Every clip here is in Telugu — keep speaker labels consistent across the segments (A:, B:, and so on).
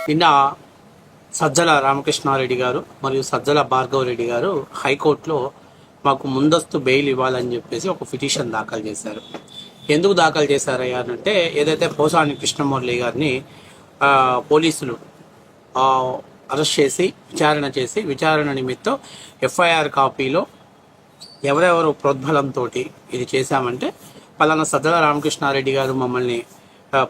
A: నిన్న సజ్జల రామకృష్ణారెడ్డి గారు మరియు సజ్జల భార్గవరెడ్డి గారు హైకోర్టులో మాకు ముందస్తు బెయిల్ ఇవ్వాలని చెప్పేసి ఒక పిటిషన్ దాఖలు చేశారు. ఎందుకు దాఖలు చేశారయ్యా అంటే, ఏదైతే పోసాని కృష్ణమురళి గారిని పోలీసులు అరెస్ట్ చేసి విచారణ నిమిత్తం ఎఫ్ఐఆర్ కాపీలో ఎవరెవరు ప్రోద్బలంతో ఇది చేశామంటే, పలానా సజ్జల రామకృష్ణారెడ్డి గారు మమ్మల్ని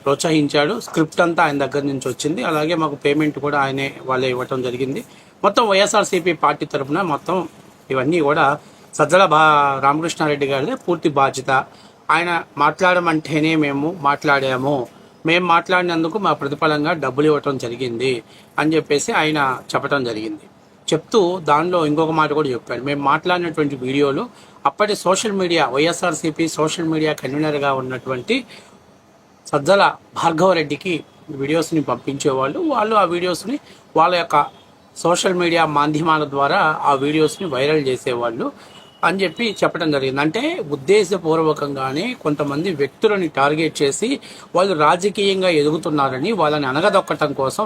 A: ప్రోత్సహించాడు, స్క్రిప్ట్ అంతా ఆయన దగ్గర నుంచి వచ్చింది, అలాగే మాకు పేమెంట్ కూడా వాళ్ళే ఇవ్వటం జరిగింది. మొత్తం వైఎస్ఆర్సీపీ పార్టీ తరఫున మొత్తం ఇవన్నీ కూడా సజ్జల రామకృష్ణారెడ్డి గారిదే పూర్తి బాధ్యత. ఆయన మాట్లాడమంటేనే మేము మాట్లాడాము, మేము మాట్లాడినందుకు మా ప్రతిఫలంగా డబ్బులు ఇవ్వటం జరిగింది అని చెప్పేసి ఆయన చెప్పడం జరిగింది. చెప్తూ దానిలో ఇంకొక మాట కూడా చెప్పాడు. మేము మాట్లాడినటువంటి వీడియోలు అప్పటి social media YSRCP social media కన్వీనర్గా ఉన్నటువంటి సజ్జల భార్గవరెడ్డికి వీడియోస్ని పంపించేవాళ్ళు. వాళ్ళు ఆ వీడియోస్ని వాళ్ళ యొక్క సోషల్ మీడియా మాధ్యమాల ద్వారా ఆ వీడియోస్ని వైరల్ చేసేవాళ్ళు అని చెప్పి చెప్పడం జరిగింది. అంటే ఉద్దేశపూర్వకంగానే కొంతమంది వ్యక్తులని టార్గెట్ చేసి వాళ్ళు రాజకీయంగా ఎదుగుతున్నారని వాళ్ళని అనగదొక్కటం కోసం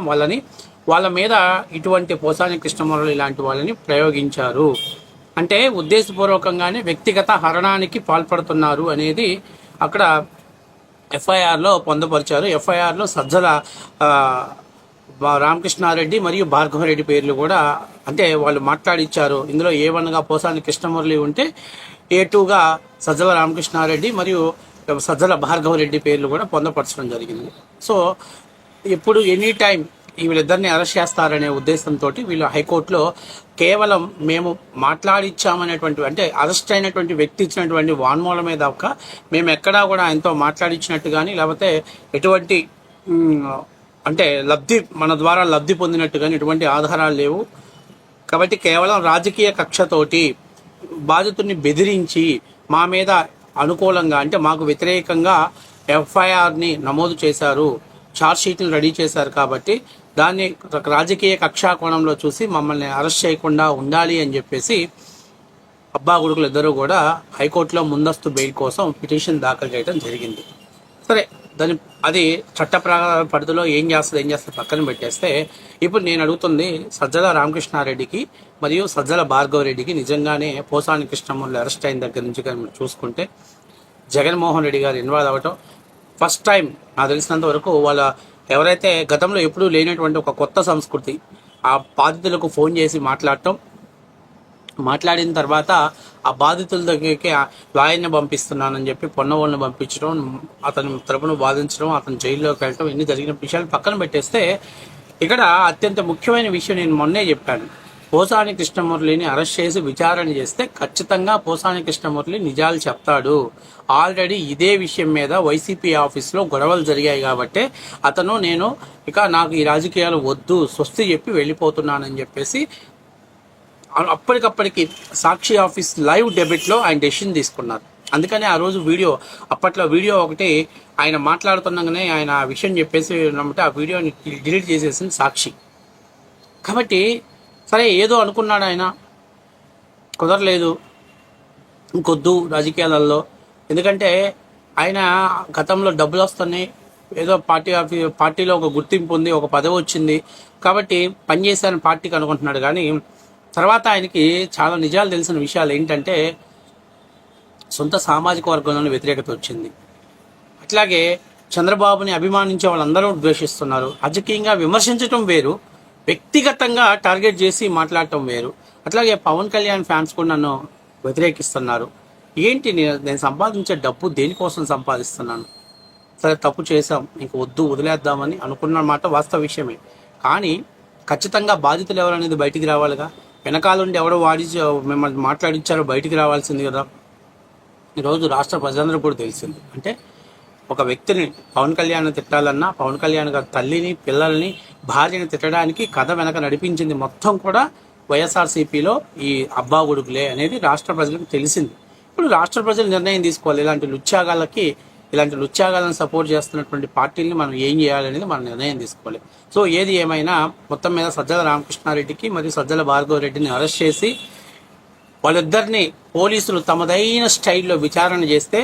A: వాళ్ళ మీద ఇటువంటి పోసాని కృష్ణమురళి ఇలాంటి వాళ్ళని ప్రయోగించారు. అంటే ఉద్దేశపూర్వకంగానే వ్యక్తిగత హరణానికి పాల్పడుతున్నారు అనేది అక్కడ ఎఫ్ఐఆర్లో పొందుపరిచారు. ఎఫ్ఐఆర్లో సజ్జల రామకృష్ణారెడ్డి మరియు భార్గవరెడ్డి పేర్లు కూడా, అంటే వాళ్ళు మాట్లాడిచ్చారు. ఇందులో A1గా పోసాని కృష్ణమురళి ఉంటే A2గా సజ్జల రామకృష్ణారెడ్డి మరియు సజ్జల భార్గవరెడ్డి పేర్లు కూడా పొందుపరచడం జరిగింది. సో ఇప్పుడు ఎనీ టైం వీళ్ళిద్దరిని అరెస్ట్ చేస్తారనే ఉద్దేశంతో వీళ్ళు హైకోర్టులో కేవలం మేము మాట్లాడిచ్చామనేటువంటి, అంటే అరెస్ట్ అయినటువంటి వ్యక్తి ఇచ్చినటువంటి వాన్మూలమే తప్ప మేము ఎక్కడా కూడా ఆయనతో మాట్లాడిచ్చినట్టు కానీ, లేకపోతే ఎటువంటి అంటే మన ద్వారా లబ్ధి పొందినట్టు కానీ ఎటువంటి ఆధారాలు లేవు. కాబట్టి కేవలం రాజకీయ కక్షతోటి బాధితుడిని బెదిరించి మా మీద అనుకూలంగా, అంటే మాకు వ్యతిరేకంగా ఎఫ్ఐఆర్ని నమోదు చేశారు, ఛార్జ్ షీట్లు రెడీ చేశారు. కాబట్టి దాన్ని రాజకీయ కక్షా కోణంలో చూసి మమ్మల్ని అరెస్ట్ చేయకుండా ఉండాలి అని చెప్పేసి అబ్బాగుడుకులు ఇద్దరు కూడా హైకోర్టులో ముందస్తు బెయిల్ కోసం పిటిషన్ దాఖలు చేయడం జరిగింది. సరే, అది చట్ట పరిధిలో ఏం చేస్తుంది పక్కన పెట్టేస్తే, ఇప్పుడు నేను అడుగుతుంది సజ్జల రామకృష్ణారెడ్డికి మరియు సజ్జల భార్గవరెడ్డికి నిజంగానే పోసాని కృష్ణమురళి అరెస్ట్ అయిన దగ్గర నుంచి కానీ చూసుకుంటే జగన్మోహన్ రెడ్డి గారు ఇన్వాల్వ్ అవ్వటం ఫస్ట్ టైం నాకు తెలిసినంత వరకు. వాళ్ళ ఎవరైతే గతంలో ఎప్పుడూ లేనటువంటి ఒక కొత్త సంస్కృతి, ఆ బాధితులకు ఫోన్ చేసి మాట్లాడిన తర్వాత ఆ బాధితుల దగ్గరికి లాయర్ని పంపిస్తున్నానని చెప్పి పొన్నవాళ్ళని పంపించడం, అతని తరపున వాదించడం, అతను జైల్లోకి వెళ్ళడం, ఇన్ని జరిగిన విషయాలు పక్కన పెట్టేస్తే, ఇక్కడ అత్యంత ముఖ్యమైన విషయం నేను మొన్నే చెప్పాను. పోసాని కృష్ణమురళిని అరెస్ట్ చేసి విచారణ చేస్తే ఖచ్చితంగా పోసాని కృష్ణమురళి నిజాలు చెప్తాడు. ఆల్రెడీ ఇదే విషయం మీద వైసీపీ ఆఫీస్లో గొడవలు జరిగాయి కాబట్టి నాకు ఈ రాజకీయాలు వద్దు, స్వస్తి చెప్పి వెళ్ళిపోతున్నానని చెప్పేసి అప్పటికప్పటికి సాక్షి ఆఫీస్ లైవ్ డెబిట్లో ఆయన డెసిషన్ తీసుకున్నారు. అందుకని ఆ రోజు అప్పట్లో వీడియో ఒకటి ఆయన మాట్లాడుతుండగానే ఆయన ఆ విషయం చెప్పేసి ఆ వీడియోని డిలీట్ చేసేసింది సాక్షి. కాబట్టి సరే, ఏదో అనుకున్నాడు ఆయన, కుదరలేదు, ఇంకొద్దు రాజకీయాలలో. ఎందుకంటే ఆయన గతంలో డబ్బులు వస్తున్నాయి, ఏదో పార్టీలో ఒక గుర్తింపు ఉంది, ఒక పదవి వచ్చింది కాబట్టి పనిచేశాను పార్టీకి అనుకుంటున్నాడు. కానీ తర్వాత ఆయనకి చాలా నిజాలు తెలిసిన విషయాలు ఏంటంటే, సొంత సామాజిక వర్గంలోని వ్యతిరేకత వచ్చింది. అట్లాగే చంద్రబాబుని అభిమానించే వాళ్ళందరూ ద్వేషిస్తున్నారు. రాజకీయంగా విమర్శించడం వేరు, వ్యక్తిగతంగా టార్గెట్ చేసి మాట్లాడటం వేరు. అట్లాగే పవన్ కళ్యాణ్ ఫ్యాన్స్ కూడా నన్ను వ్యతిరేకిస్తున్నారు. ఏంటి, నేను సంపాదించే డబ్బు దేనికోసం సంపాదిస్తున్నాను? సరే, తప్పు చేశాం, ఇంక వదిలేద్దామని అనుకున్న మాట వాస్తవ విషయమే. కానీ ఖచ్చితంగా బాధితులు ఎవరనేది బయటికి రావాలిగా. వెనకాలండి ఎవడో మిమ్మల్ని మాట్లాడించారో బయటికి రావాల్సింది కదా. ఈరోజు రాష్ట్ర ప్రజలందరూ కూడా తెలిసింది. అంటే ఒక వ్యక్తిని పవన్ కళ్యాణ్ తిట్టాలన్నా, పవన్ కళ్యాణ్ గారి తల్లిని, పిల్లల్ని, భార్యని తిట్టడానికి కథ వెనక నడిపించింది మొత్తం కూడా వైఎస్ఆర్సీపీలో ఈ అబ్బాగుడుకులే అనేది రాష్ట్ర ప్రజలకు తెలిసింది. ఇప్పుడు రాష్ట్ర ప్రజలు నిర్ణయం తీసుకోవాలి. ఇలాంటి లుచ్చాగాలను సపోర్ట్ చేస్తున్నటువంటి పార్టీని మనం ఏం చేయాలనేది మనం నిర్ణయం తీసుకోవాలి. సో ఏది ఏమైనా మొత్తం మీద సజ్జల రామకృష్ణారెడ్డికి మరియు సజ్జల భార్గవరెడ్డిని అరెస్ట్ చేసి వాళ్ళిద్దరిని పోలీసులు తమదైన స్టైల్లో విచారణ చేస్తే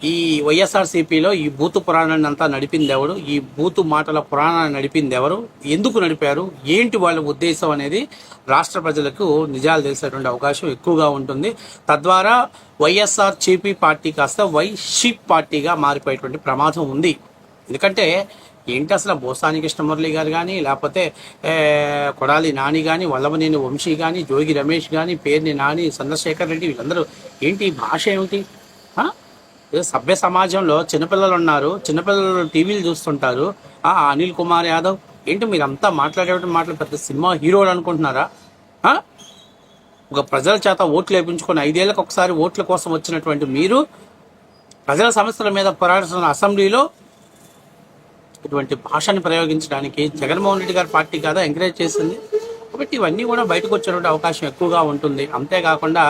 A: ఈ వైఎస్ఆర్సీపీలో ఈ బూతు పురాణాన్ని అంతా నడిపింది ఎవరు, ఈ బూతు మాటల పురాణాన్ని నడిపింది ఎవరు, ఎందుకు నడిపారు, ఏంటి వాళ్ళ ఉద్దేశం అనేది రాష్ట్ర ప్రజలకు నిజాలు తెలిసేటువంటి అవకాశం ఎక్కువగా ఉంటుంది. తద్వారా వైఎస్ఆర్సీపీ పార్టీ కాస్త వైషిప్ పార్టీగా మారిపోయేటువంటి ప్రమాదం ఉంది. ఎందుకంటే ఏంటి అసలు బోసాని కృష్ణమురళి గారు కానీ, లేకపోతే కొడాలి నాని కానీ, వల్లభనేని వంశీ కానీ, జోగి రమేష్ కానీ, పేర్ని నాని, చంద్రశేఖర్ రెడ్డి, వీళ్ళందరూ ఏంటి భాష ఏమిటి? సభ్య సమాజంలో చిన్నపిల్లలు ఉన్నారు, చిన్నపిల్లలు టీవీలు చూస్తుంటారు. అనిల్ కుమార్ యాదవ్ ఏంటి మీరంతా మాట్లాడేటువంటి మాటలు పెద్ద సినిమా హీరోలు అనుకుంటున్నారా? ఒక ప్రజల చేత ఓట్లు వేయించుకొని 5 ఏళ్ళకి ఒకసారి ఓట్ల కోసం వచ్చినటువంటి మీరు ప్రజల సమస్యల మీద పోరాడుతున్న అసెంబ్లీలో ఇటువంటి భాషని ప్రయోగించడానికి జగన్మోహన్ రెడ్డి గారి పార్టీ కాదా ఎంకరేజ్ చేసింది? కాబట్టి ఇవన్నీ కూడా బయటకు వచ్చేటువంటి అవకాశం ఎక్కువగా ఉంటుంది. అంతేకాకుండా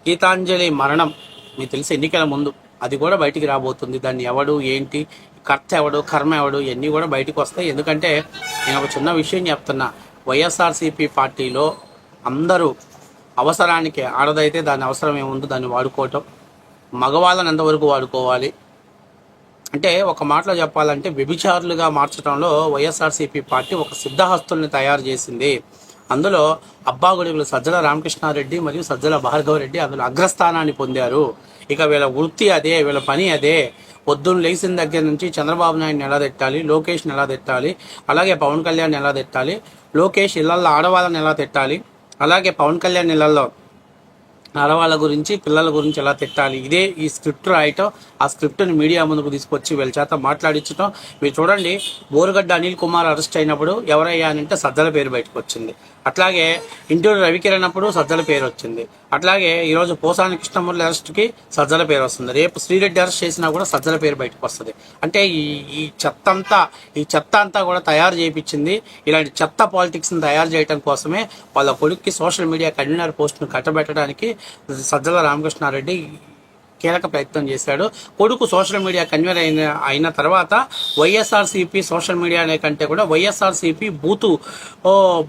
A: గీతాంజలి మరణం మీకు తెలిసి ఎన్నికల ముందు అది కూడా బయటికి రాబోతుంది. దాన్ని ఎవడు ఏంటి, కర్త ఎవడు, కర్మ ఎవడు, ఇవన్నీ కూడా బయటకు వస్తాయి. ఎందుకంటే నేను ఒక చిన్న విషయం చెప్తున్నా, వైఎస్ఆర్సీపీ పార్టీలో అందరూ అవసరానికి, ఆడదైతే దాని అవసరం ఏముందో దాన్ని వాడుకోవటం, మగవాళ్ళని ఎంతవరకు వాడుకోవాలి అంటే ఒక మాటలో చెప్పాలంటే వ్యభిచారులుగా మార్చడంలో వైఎస్ఆర్సీపీ పార్టీ ఒక సిద్ధహస్తుల్ని తయారు చేసింది. అందులో అబ్బాగుడుగులు సజ్జల రామకృష్ణారెడ్డి మరియు సజ్జల భార్గవరెడ్డి అందులో అగ్రస్థానాన్ని పొందారు. ఇక వీళ్ళ వృత్తి అదే, వీళ్ళ పని అదే. పొద్దున్న లేచిన దగ్గర నుంచి చంద్రబాబు నాయుడిని ఎలా తిట్టాలి, లోకేష్ని ఎలా తిట్టాలి, అలాగే పవన్ కళ్యాణ్ ఎలా తిట్టాలి, లోకేష్ ఇళ్లల్లో ఆడవాళ్ళని ఎలా తిట్టాలి, అలాగే పవన్ కళ్యాణ్ ఇళ్లలో ఆడవాళ్ళ గురించి, పిల్లల గురించి ఎలా తిట్టాలి, ఇదే ఈ స్క్రిప్ట్ రాయటం, ఆ స్క్రిప్ట్ని మీడియా ముందుకు తీసుకొచ్చి వీళ్ళ చేత మాట్లాడించడం. మీరు చూడండి, బోరుగడ్డ అనిల్ కుమార్ అరెస్ట్ అయినప్పుడు ఎవరయ్యా అంటే సజ్జల పేరు బయటకు వచ్చింది. అట్లాగే ఇంటూరు రవికిరణ్ అప్పుడు సజ్జల పేరు వచ్చింది. అట్లాగే ఈరోజు పోసాని కృష్ణమురళి అరెస్ట్కి సజ్జల పేరు వస్తుంది. రేపు శ్రీరెడ్డి అరెస్ట్ చేసినా కూడా సజ్జల పేరు బయటకు వస్తుంది. అంటే ఈ చెత్త అంతా కూడా తయారు చేయించింది. ఇలాంటి చెత్త పాలిటిక్స్ని తయారు చేయడం కోసమే వాళ్ళ కొడుక్కి సోషల్ మీడియా కన్వీనర్ పోస్ట్ను కట్టబెట్టడానికి సజ్జల రామకృష్ణారెడ్డి కీలక ప్రయత్నం చేశాడు. కొడుకు సోషల్ మీడియా కన్వీనర్ అయిన తర్వాత వైఎస్ఆర్సీపీ సోషల్ మీడియా కంటే కూడా వైఎస్ఆర్సీపీ బూతు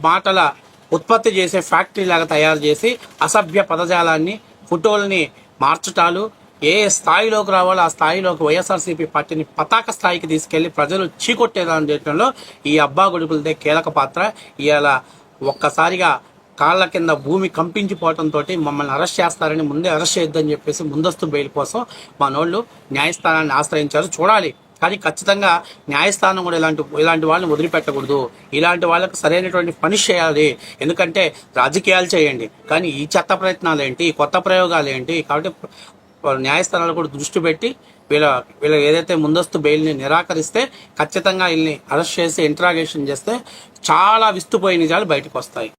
A: మాటల ఉత్పత్తి చేసే ఫ్యాక్టరీ లాగా తయారు చేసి అసభ్య పదజాలాన్ని, ఫోటోల్ని మార్చటాలు, ఏ స్థాయిలోకి రావాలో ఆ స్థాయిలోకి వైఎస్ఆర్సీపీ పార్టీని పతాక స్థాయికి తీసుకెళ్లి ప్రజలు చీకొట్టేదాని చేయడంలో ఈ అబ్బాగుడుకులదే కీలక పాత్ర. ఇవాళ ఒక్కసారిగా కాళ్ళ కింద భూమి కంపించిపోవడంతో మమ్మల్ని అరెస్ట్ చేస్తారని, ముందే అరెస్ట్ చేయొద్దని చెప్పేసి ముందస్తు బెయిల్ కోసం మనోళ్ళు న్యాయస్థానాన్ని ఆశ్రయించారు. చూడాలి, కానీ ఖచ్చితంగా న్యాయస్థానం కూడా ఇలాంటి వాళ్ళని వదిలిపెట్టకూడదు. ఇలాంటి వాళ్ళకి సరైనటువంటి పని చేయాలి. ఎందుకంటే రాజకీయాలు చేయండి, కానీ ఈ చెత్త ప్రయత్నాలు ఏంటి, ఈ కొత్త ప్రయోగాలు ఏంటి? కాబట్టి న్యాయస్థానాలు కూడా దృష్టి పెట్టి వీళ్ళ ఏదైతే ముందస్తు బెయిల్ని నిరాకరిస్తే ఖచ్చితంగా వీళ్ళని అరెస్ట్ చేసి ఇంట్రాగేషన్ చేస్తే చాలా విస్తుపోయే నిజాలు బయటకు వస్తాయి.